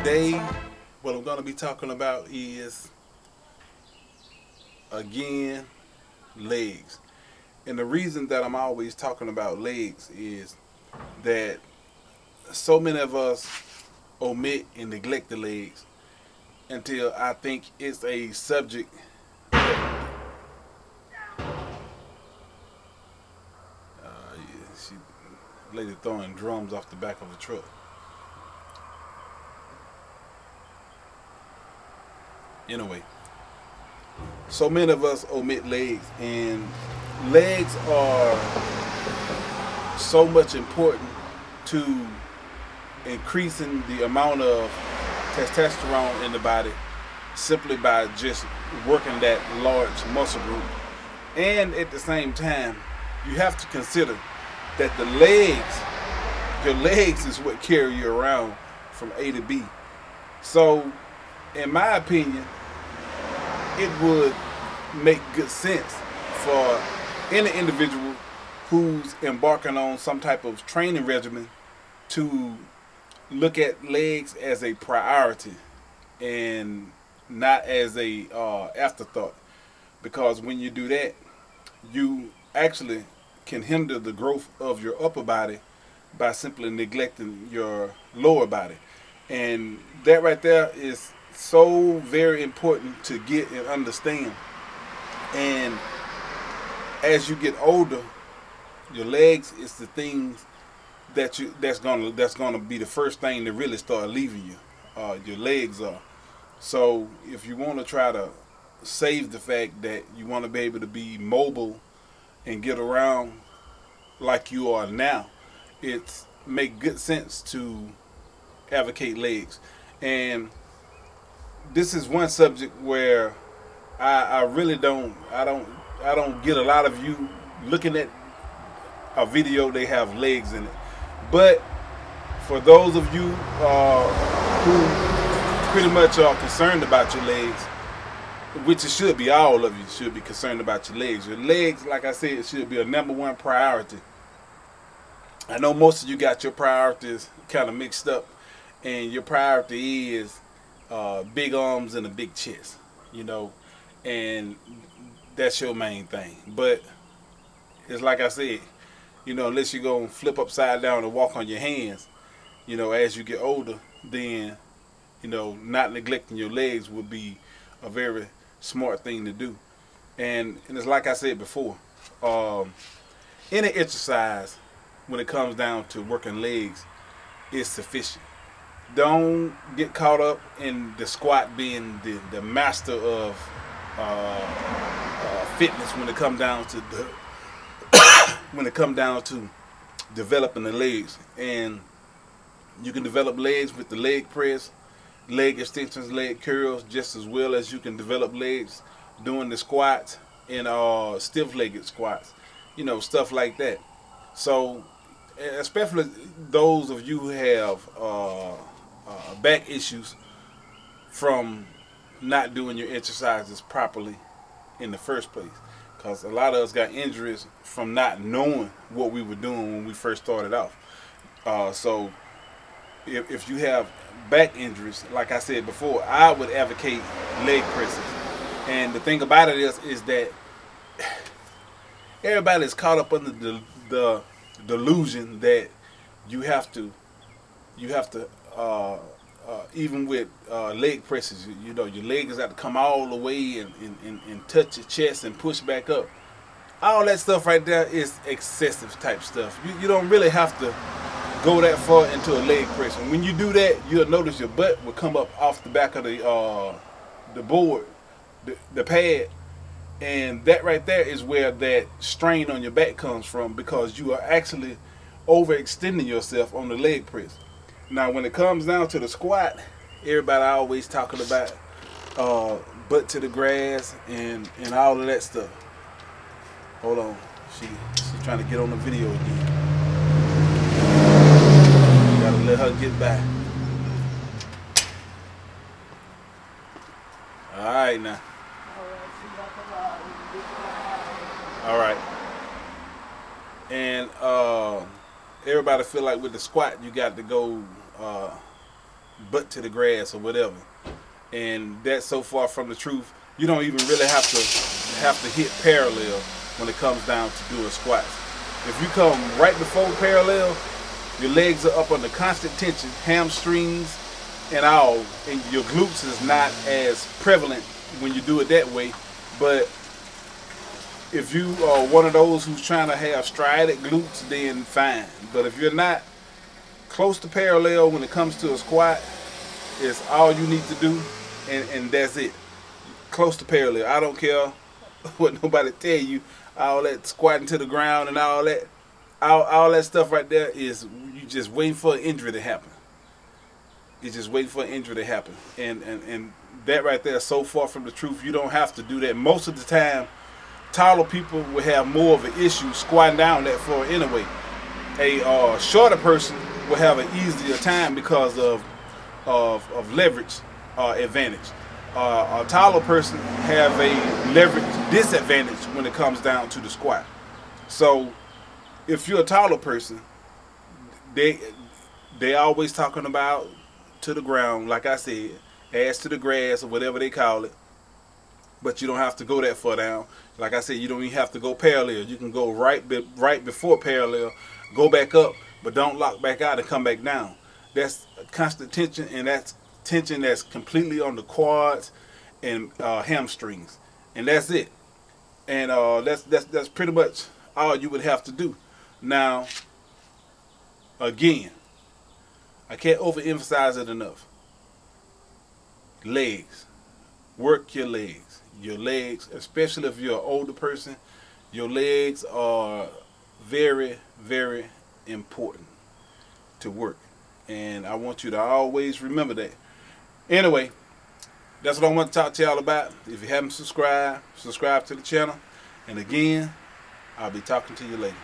Today, what I'm going to be talking about is, again, legs. And the reason that I'm always talking about legs is that so many of us omit and neglect the legs until I think it's a subject. Yeah, lady throwing drums off the back of the truck. Anyway, so many of us omit legs, and legs are so much important to increasing the amount of testosterone in the body simply by just working that large muscle group. And at the same time, you have to consider that your legs is what carry you around from A to B. So in my opinion, it would make good sense for any individual who's embarking on some type of training regimen to look at legs as a priority and not as a afterthought, because when you do that, you actually can hinder the growth of your upper body by simply neglecting your lower body. And that right there is so very important to get and understand. And as you get older, your legs is the things that's gonna be the first thing to really start leaving you. Your legs are. So if you want to try to save the fact that you want to be able to be mobile and get around like you are now, it's make good sense to advocate legs. And this is one subject where I really don't get a lot of you looking at a video they have legs in it. But for those of you who pretty much are concerned about your legs, which it should be, all of you should be concerned about your legs. Your legs, like I said, should be a #1 priority. I know most of you got your priorities kind of mixed up, and your priority is big arms and a big chest, you know, and that's your main thing. But it's like I said, you know, unless you go and flip upside down and walk on your hands, you know, as you get older, then, you know, not neglecting your legs would be a very smart thing to do. And it's like I said before, any exercise when it comes down to working legs is sufficient. Don't get caught up in the squat being the master of fitness when it comes down to developing the legs. And you can develop legs with the leg press, leg extensions, leg curls, just as well as you can develop legs doing the squats and stiff-legged squats, you know, stuff like that. So especially those of you who have back issues from not doing your exercises properly in the first place, because a lot of us got injuries from not knowing what we were doing when we first started off. So if you have back injuries, like I said before, I would advocate leg presses. And the thing about it is that everybody is caught up under the delusion that you have to even with leg presses, you know, your legs have to come all the way and touch your chest and push back up. All that stuff right there is excessive type stuff. You don't really have to go that far into a leg press. And when you do that, you'll notice your butt will come up off the back of the board, the pad. And that right there is where that strain on your back comes from, because you are actually overextending yourself on the leg press. Now when it comes down to the squat, everybody always talking about butt to the grass and all of that stuff. Hold on, she's trying to get on the video again. You gotta let her get back. All right now. All right. And everybody feel like with the squat you got to go butt to the grass or whatever. And that's so far from the truth. You don't even really have to hit parallel when it comes down to doing squats. If you come right before parallel, your legs are up under constant tension, hamstrings and all, and your glutes is not as prevalent when you do it that way. But if you are one of those who's trying to have strided glutes, then fine. But if you're not, close to parallel when it comes to a squat is all you need to do, and that's it. Close to parallel. I don't care what nobody tell you. All that squatting to the ground and all that stuff right there is you just waiting for an injury to happen. You're just waiting for an injury to happen, and that right there is so far from the truth. You don't have to do that. Most of the time, taller people will have more of an issue squatting down that far anyway. A shorter person will have an easier time because of leverage advantage. A taller person have a leverage disadvantage when it comes down to the squat. So if you're a taller person, they always talking about to the ground, like I said, ass to the grass or whatever they call it. But you don't have to go that far down. Like I said, you don't even have to go parallel. You can go right before parallel, go back up, but don't lock back out and come back down. That's constant tension, and that's tension that's completely on the quads and hamstrings, and that's it. And that's pretty much all you would have to do. Now, again, I can't overemphasize it enough. Legs. Work your legs. Your legs, especially if you're an older person, your legs are very, very important to work. And I want you to always remember that. Anyway, that's what I want to talk to y'all about. If you haven't subscribed, subscribe to the channel. And again, I'll be talking to you later.